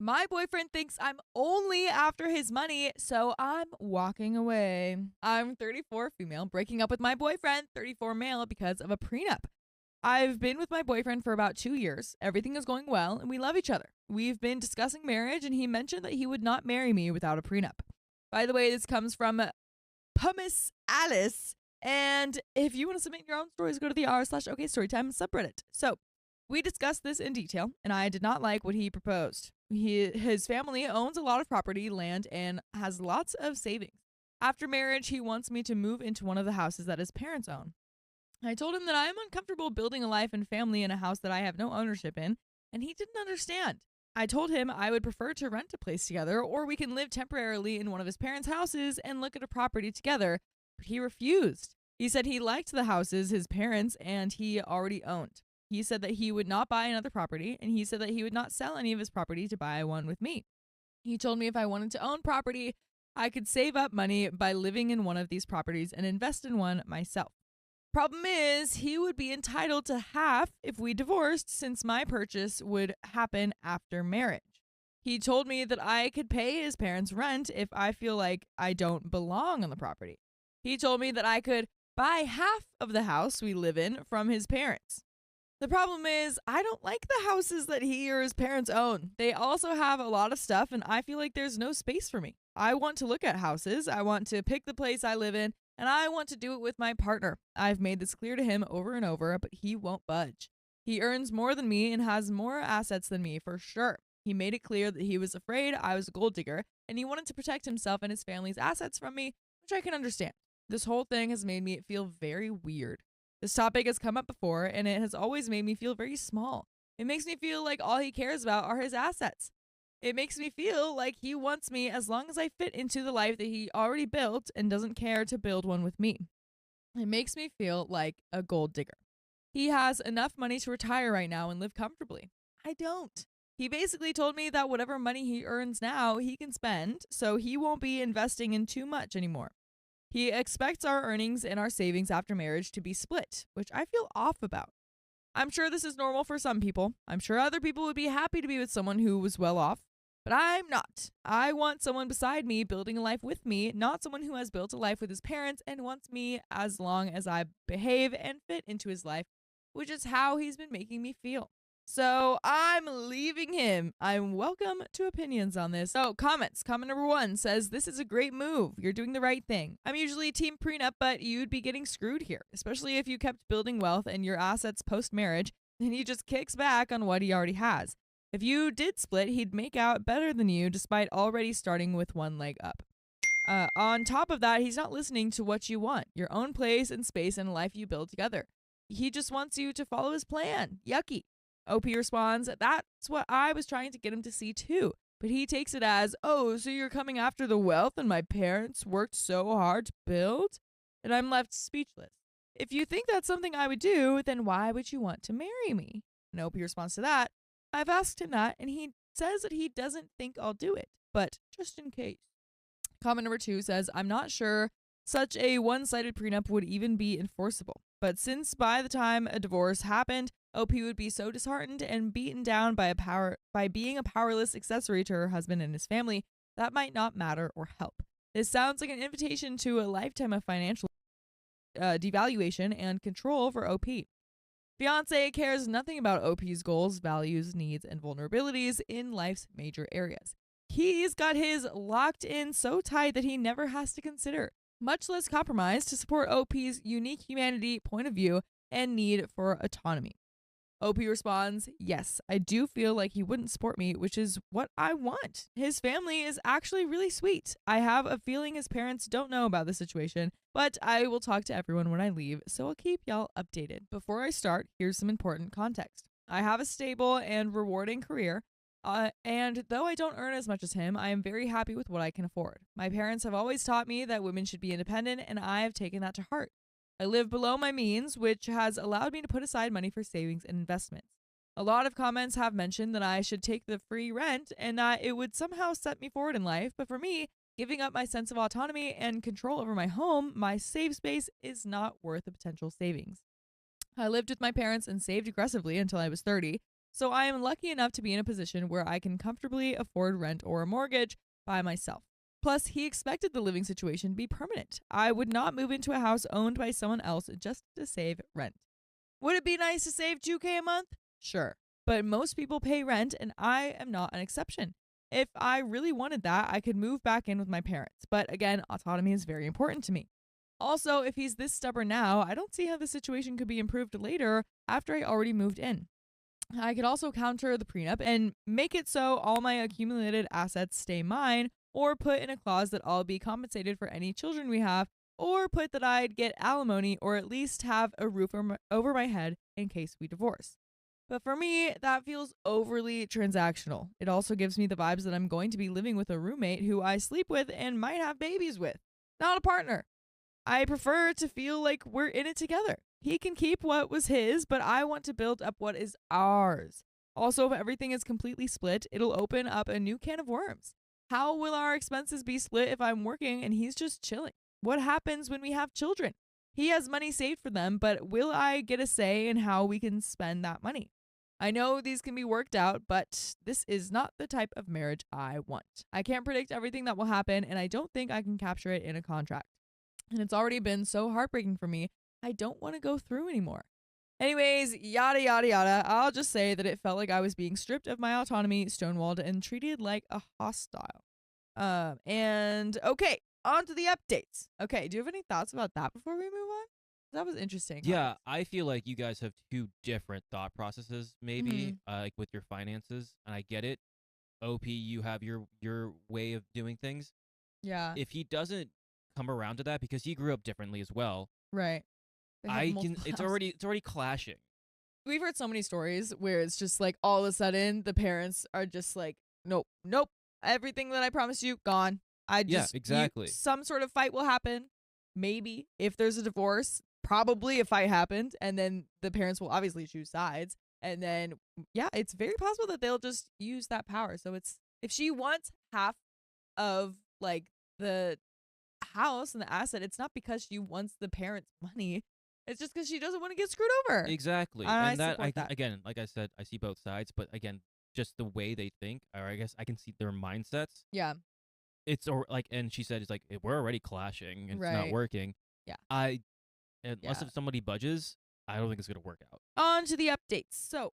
My boyfriend thinks I'm only after his money, so I'm walking away. I'm 34 female, breaking up with my boyfriend, 34 male, because of a prenup. I've been with my boyfriend for about 2 years. Everything is going well, and we love each other. We've been discussing marriage, and he mentioned that he would not marry me without a prenup. By the way, this comes from Pumice Alice. And if you want to submit your own stories, go to the r/OK Storytime subreddit. So we discussed this in detail, and I did not like what he proposed. His family owns a lot of property, land, and has lots of savings. After marriage, he wants me to move into one of the houses that his parents own. I told him that I am uncomfortable building a life and family in a house that I have no ownership in, and he didn't understand. I told him I would prefer to rent a place together, or we can live temporarily in one of his parents' houses and look at a property together, but he refused. He said he liked the houses his parents and he already owned. He said that he would not buy another property, and he said that he would not sell any of his property to buy one with me. He told me if I wanted to own property, I could save up money by living in one of these properties and invest in one myself. Problem is, he would be entitled to half if we divorced, since my purchase would happen after marriage. He told me that I could pay his parents' rent if I feel like I don't belong on the property. He told me that I could buy half of the house we live in from his parents. The problem is, I don't like the houses that he or his parents own. They also have a lot of stuff, and I feel like there's no space for me. I want to look at houses, I want to pick the place I live in, and I want to do it with my partner. I've made this clear to him over and over, but he won't budge. He earns more than me and has more assets than me for sure. He made it clear that he was afraid I was a gold digger, and he wanted to protect himself and his family's assets from me, which I can understand. This whole thing has made me feel very weird. This topic has come up before, and it has always made me feel very small. It makes me feel like all he cares about are his assets. It makes me feel like he wants me as long as I fit into the life that he already built and doesn't care to build one with me. It makes me feel like a gold digger. He has enough money to retire right now and live comfortably. I don't. He basically told me that whatever money he earns now, he can spend, so he won't be investing in too much anymore. He expects our earnings and our savings after marriage to be split, which I feel off about. I'm sure this is normal for some people. I'm sure other people would be happy to be with someone who was well off, but I'm not. I want someone beside me building a life with me, not someone who has built a life with his parents and wants me as long as I behave and fit into his life, which is how he's been making me feel. So I'm leaving him. I'm welcome to opinions on this. So comments. Comment number 1 says, this is a great move. You're doing the right thing. I'm usually team prenup, but you'd be getting screwed here, especially if you kept building wealth and your assets post-marriage, and he just kicks back on what he already has. If you did split, he'd make out better than you despite already starting with one leg up. On top of that, he's not listening to what you want, your own place and space and a life you build together. He just wants you to follow his plan. Yucky. OP responds, that's what I was trying to get him to see too. But he takes it as, oh, so you're coming after the wealth and my parents worked so hard to build? And I'm left speechless. If you think that's something I would do, then why would you want to marry me? And OP responds to that, I've asked him that, and he says that he doesn't think I'll do it, but just in case. Comment number 2 says, I'm not sure such a one-sided prenup would even be enforceable. But since by the time a divorce happened, OP would be so disheartened and beaten down by being a powerless accessory to her husband and his family, that might not matter or help. This sounds like an invitation to a lifetime of financial devaluation and control for OP. Fiancé cares nothing about OP's goals, values, needs, and vulnerabilities in life's major areas. He's got his locked in so tight that he never has to consider, much less compromise, to support OP's unique humanity, point of view, and need for autonomy. OP responds, yes, I do feel like he wouldn't support me, which is what I want. His family is actually really sweet. I have a feeling his parents don't know about the situation, but I will talk to everyone when I leave, so I'll keep y'all updated. Before I start, here's some important context. I have a stable and rewarding career, and though I don't earn as much as him, I am very happy with what I can afford. My parents have always taught me that women should be independent, and I have taken that to heart. I live below my means, which has allowed me to put aside money for savings and investments. A lot of comments have mentioned that I should take the free rent and that it would somehow set me forward in life, but for me, giving up my sense of autonomy and control over my home, my safe space, is not worth the potential savings. I lived with my parents and saved aggressively until I was 30, So I am lucky enough to be in a position where I can comfortably afford rent or a mortgage by myself. Plus, he expected the living situation to be permanent. I would not move into a house owned by someone else just to save rent. Would it be nice to save 2K a month? Sure. But most people pay rent, and I am not an exception. If I really wanted that, I could move back in with my parents. But again, autonomy is very important to me. Also, if he's this stubborn now, I don't see how the situation could be improved later after I already moved in. I could also counter the prenup and make it so all my accumulated assets stay mine, or put in a clause that I'll be compensated for any children we have, or put that I'd get alimony or at least have a roof over my head in case we divorce. But for me, that feels overly transactional. It also gives me the vibes that I'm going to be living with a roommate who I sleep with and might have babies with, not a partner. I prefer to feel like we're in it together. He can keep what was his, but I want to build up what is ours. Also, if everything is completely split, it'll open up a new can of worms. How will our expenses be split if I'm working and he's just chilling? What happens when we have children? He has money saved for them, but will I get a say in how we can spend that money? I know these can be worked out, but this is not the type of marriage I want. I can't predict everything that will happen, and I don't think I can capture it in a contract. And it's already been so heartbreaking for me, I don't want to go through anymore. Anyways, yada yada yada. I'll just say that it felt like I was being stripped of my autonomy, stonewalled, and treated like a hostile. And okay, on to the updates. Okay, do you have any thoughts about that before we move on? That was interesting. Yeah, I feel like you guys have two different thought processes, maybe, like with your finances, and I get it. OP, you have your way of doing things. Yeah. If he doesn't come around to that, because he grew up differently as well, Right. They have I can. multiple It's houses. already clashing. We've heard so many stories where it's just like all of a sudden the parents are just like, nope, nope, everything that I promised you, gone. Yeah, exactly. Some sort of fight will happen. Maybe if there's a divorce, probably a fight happened, and then the parents will obviously choose sides. And then, yeah, it's very possible that they'll just use that power. So it's if she wants half of like the house and the asset, it's not because she wants the parents' money. It's just because she doesn't want to get screwed over. Exactly. I And that support that. again, like I said, I see both sides, but again, just the way they think, or I guess I can see their mindsets. Yeah. And she said it's like we're already clashing and it's not Right. working. Yeah. Unless Yeah. if somebody budges, I don't think it's gonna work out. On to the updates. So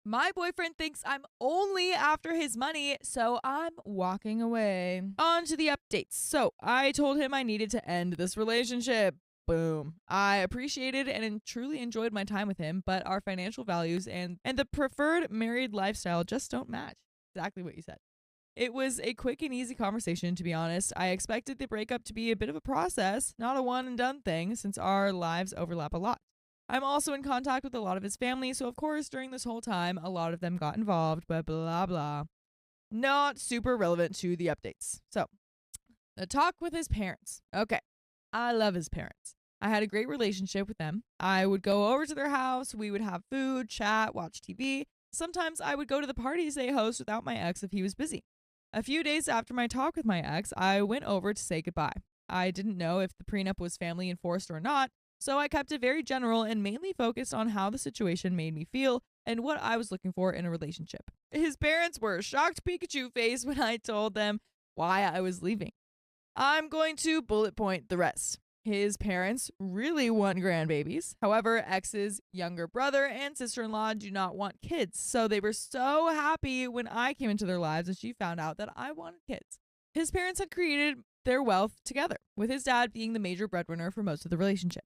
my boyfriend thinks I'm only after his money, so I'm walking away. On to the updates. So I told him I needed to end this relationship. Boom. I appreciated and truly enjoyed my time with him, but our financial values and the preferred married lifestyle just don't match. Exactly what you said. It was a quick and easy conversation, to be honest. I expected the breakup to be a bit of a process, not a one and done thing, since our lives overlap a lot. I'm also in contact with a lot of his family, so of course, during this whole time, a lot of them got involved, but blah, blah. Not super relevant to the updates. So, the talk with his parents. Okay, I love his parents. I had a great relationship with them. I would go over to their house, we would have food, chat, watch TV. Sometimes I would go to the parties they host without my ex if he was busy. A few days after my talk with my ex, I went over to say goodbye. I didn't know if the prenup was family enforced or not, so I kept it very general and mainly focused on how the situation made me feel and what I was looking for in a relationship. His parents were shocked Pikachu face when I told them why I was leaving. I'm going to bullet point the rest. His parents really want grandbabies. However, ex's younger brother and sister-in-law do not want kids, so they were so happy when I came into their lives and she found out that I wanted kids. His parents had created their wealth together, with his dad being the major breadwinner for most of the relationship.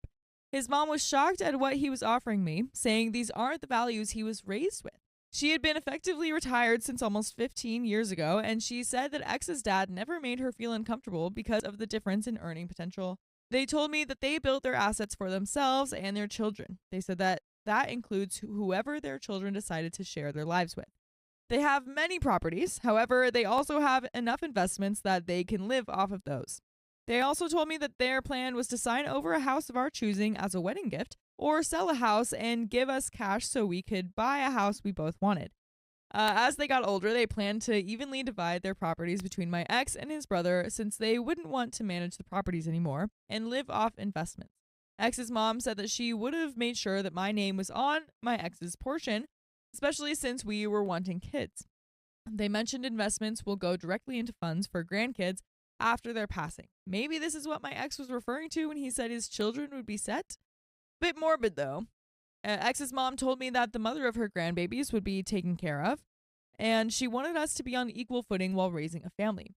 His mom was shocked at what he was offering me, saying these aren't the values he was raised with. She had been effectively retired since almost 15 years ago, and she said that ex's dad never made her feel uncomfortable because of the difference in earning potential. They told me that they built their assets for themselves and their children. They said that that includes whoever their children decided to share their lives with. They have many properties, however, they also have enough investments that they can live off of those. They also told me that their plan was to sign over a house of our choosing as a wedding gift or sell a house and give us cash so we could buy a house we both wanted. As they got older, they planned to evenly divide their properties between my ex and his brother since they wouldn't want to manage the properties anymore and live off investments. Ex's mom said that she would have made sure that my name was on my ex's portion, especially since we were wanting kids. They mentioned investments will go directly into funds for grandkids after their passing. Maybe this is what my ex was referring to when he said his children would be set. Bit morbid though. Ex's mom told me that the mother of her grandbabies would be taken care of, and she wanted us to be on equal footing while raising a family.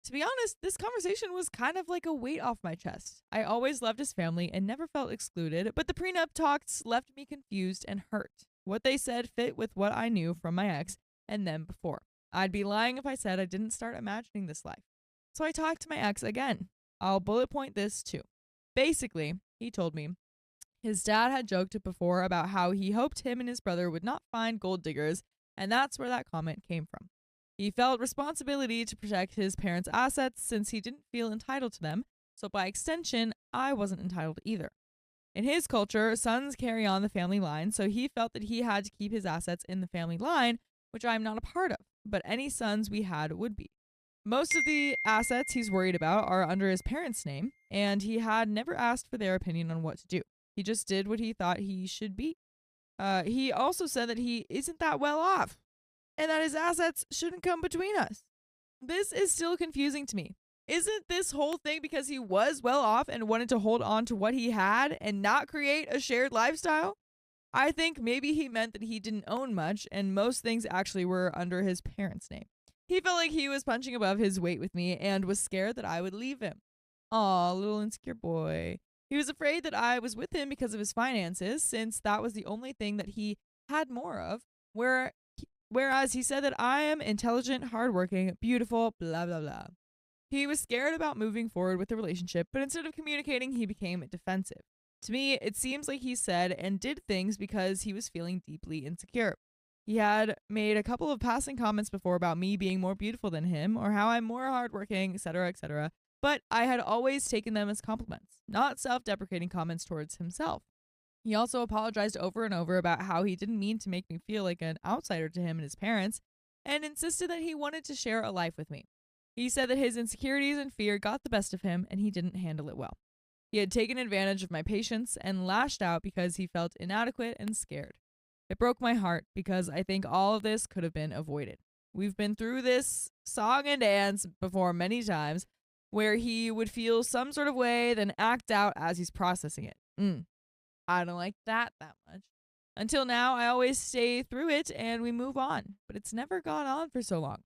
To be honest, this conversation was kind of like a weight off my chest. I always loved his family and never felt excluded, but the prenup talks left me confused and hurt. What they said fit with what I knew from my ex and them before. I'd be lying if I said I didn't start imagining this life. So I talked to my ex again. I'll bullet point this too. Basically, he told me his dad had joked before about how he hoped him and his brother would not find gold diggers, and that's where that comment came from. He felt responsibility to protect his parents' assets since he didn't feel entitled to them, so by extension, I wasn't entitled either. In his culture, sons carry on the family line, so he felt that he had to keep his assets in the family line, which I'm not a part of, but any sons we had would be. Most of the assets he's worried about are under his parents' name, and he had never asked for their opinion on what to do. He just did what he thought he should be. He also said that he isn't that well off, and that his assets shouldn't come between us. This is still confusing to me. Isn't this whole thing because he was well off and wanted to hold on to what he had and not create a shared lifestyle? I think maybe he meant that he didn't own much and most things actually were under his parents' name. He felt like he was punching above his weight with me and was scared that I would leave him. Aw, little insecure boy. He was afraid that I was with him because of his finances, since that was the only thing that he had more of, whereas he said that I am intelligent, hardworking, beautiful, blah, blah, blah. He was scared about moving forward with the relationship, but instead of communicating, he became defensive. To me, it seems like he said and did things because he was feeling deeply insecure. He had made a couple of passing comments before about me being more beautiful than him or how I'm more hardworking, etc., etc., but I had always taken them as compliments, not self-deprecating comments towards himself. He also apologized over and over about how he didn't mean to make me feel like an outsider to him and his parents, and insisted that he wanted to share a life with me. He said that his insecurities and fear got the best of him and he didn't handle it well. He had taken advantage of my patience and lashed out because he felt inadequate and scared. It broke my heart because I think all of this could have been avoided. We've been through this song and dance before many times where he would feel some sort of way, then act out as he's processing it. I don't like that much. Until now, I always stay through it and we move on, but it's never gone on for so long.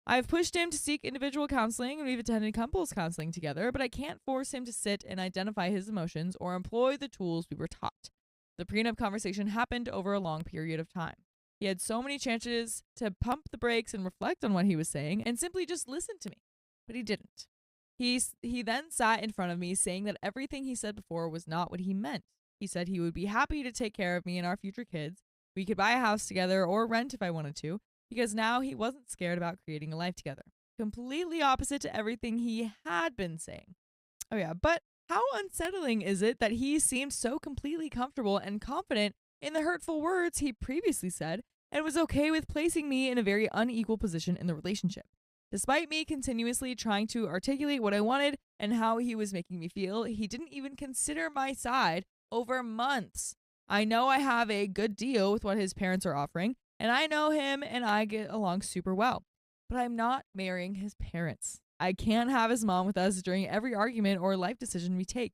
I've pushed him to seek individual counseling and we've attended couples counseling together, but I can't force him to sit and identify his emotions or employ the tools we were taught. The prenup conversation happened over a long period of time. He had so many chances to pump the brakes and reflect on what he was saying and simply just listen to me, but he didn't. He then sat in front of me saying that everything he said before was not what he meant. He said he would be happy to take care of me and our future kids. We could buy a house together or rent if I wanted to, because now he wasn't scared about creating a life together. Completely opposite to everything he had been saying. Oh yeah, but how unsettling is it that he seemed so completely comfortable and confident in the hurtful words he previously said and was okay with placing me in a very unequal position in the relationship? Despite me continuously trying to articulate what I wanted and how he was making me feel, he didn't even consider my side over months. I know I have a good deal with what his parents are offering, and I know him and I get along super well. But I'm not marrying his parents. I can't have his mom with us during every argument or life decision we take.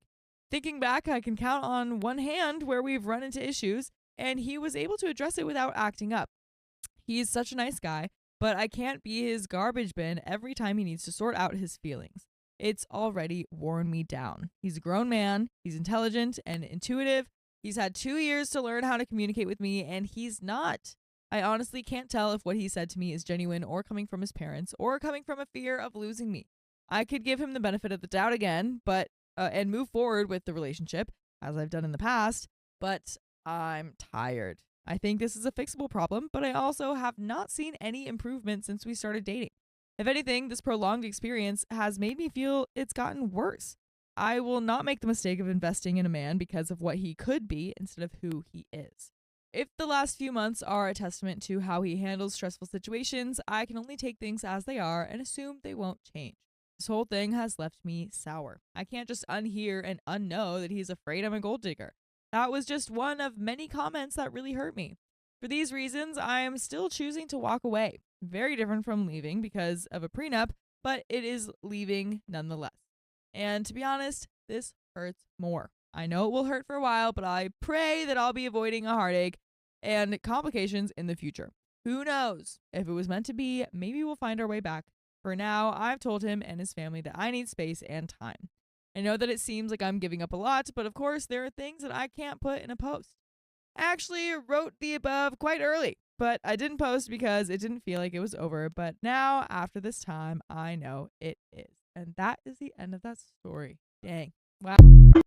Thinking back, I can count on one hand where we've run into issues, and he was able to address it without acting up. He's such a nice guy, but I can't be his garbage bin every time he needs to sort out his feelings. It's already worn me down. He's a grown man, he's intelligent and intuitive. He's had 2 years to learn how to communicate with me, and he's not. I honestly can't tell if what he said to me is genuine or coming from his parents or coming from a fear of losing me. I could give him the benefit of the doubt again, and move forward with the relationship, as I've done in the past, but I'm tired. I think this is a fixable problem, but I also have not seen any improvement since we started dating. If anything, this prolonged experience has made me feel it's gotten worse. I will not make the mistake of investing in a man because of what he could be instead of who he is. If the last few months are a testament to how he handles stressful situations, I can only take things as they are and assume they won't change. This whole thing has left me sour. I can't just unhear and unknow that he's afraid I'm a gold digger. That was just one of many comments that really hurt me. For these reasons, I am still choosing to walk away. Very different from leaving because of a prenup, but it is leaving nonetheless. And to be honest, this hurts more. I know it will hurt for a while, but I pray that I'll be avoiding a heartache and complications in the future. Who knows? If it was meant to be, maybe we'll find our way back. For now, I've told him and his family that I need space and time. I know that it seems like I'm giving up a lot, but of course, there are things that I can't put in a post. I actually wrote the above quite early, but I didn't post because it didn't feel like it was over. But now, after this time, I know it is. And that is the end of that story. Dang. Wow.